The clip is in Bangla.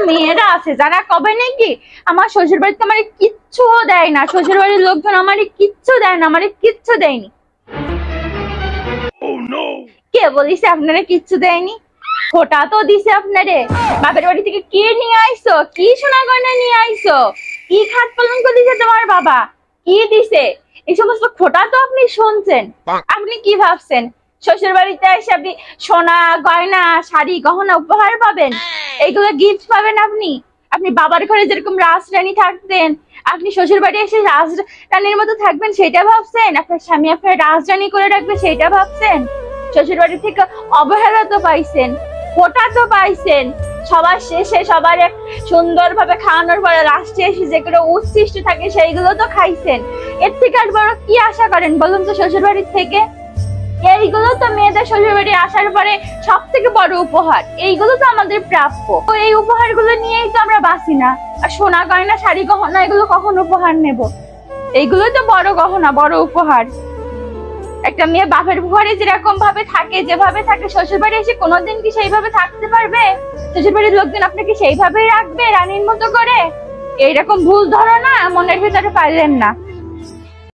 মেয়েরা আছে যারা কবে নাকি আমার শ্বশুর বাড়িতে আমার কিচ্ছু দেয় না, শ্বশুর বাড়ির লোকজন আমার কিচ্ছু দেয় না, আমার কিচ্ছু দেয়নি। কে বলিছে আপনারা কিচ্ছু দেয়নি? খোটা তো দিছে আপনারে। বাপের বাড়ি থেকে কে নিয়ে আইছো? কি সোনা গয়না নিয়ে আইছো? কি খাট পালঙ্ক দিছে তোমার বাবা? কি দিছে? এই সমস্ত খোটা তো আপনি শুনছেন। আপনি কি ভাবছেন শ্বশুর বাড়িতে এসে আপনি সোনা গয়না শাড়ি গহনা উপহার পাবেন, এইগুলো গিফট পাবেন? আপনি আপনি বাবার ঘরে যেরকম রাজরানী থাকতেন আপনি শ্বশুর বাড়ি এসে রাজরানীর মতো থাকবেন সেটা ভাবছেন? আপনার স্বামী আপনার রাজরানী করে রাখবে সেটা ভাবছেন? শ্বশুর বাড়ি থেকে অবহেলা তো পাইছেন, খোটা তো পাইছেন, সবার শেষে সবার সুন্দর ভাবে খাওয়ানোর পরে লাস্টে এসে যেগুলো উচ্ছিষ্ট থাকে সেইগুলো তো খাইছেন। এর থেকে আর বড় কি আশা করেন বলুন তো শ্বশুর বাড়ির থেকে? এইগুলো তো মেয়েদের শ্বশুর বাড়ি আসার পরে সব থেকে বড় উপহার, এইগুলো তো আমাদের প্রাপ্য। এই উপহার গুলো নিয়েই তো আমরা বাঁচি না। আর সোনা গয়না শাড়ি গহনা এগুলো কখন উপহার নেব? এইগুলো তো বড় গহনা বড় উপহার। একটা মেয়ে বাপের ঘরে যেরকম ভাবে থাকে যেভাবে থাকে শ্বশুর বাড়ি এসে কোনোদিন কি সেইভাবে থাকতে পারবে? শ্বশুর বাড়ির লোকজন আপনাকে সেইভাবেই রাখবে রানীর মতো করে? এইরকম ভুল ধারণা মনের ভিতরে পাইলেন না।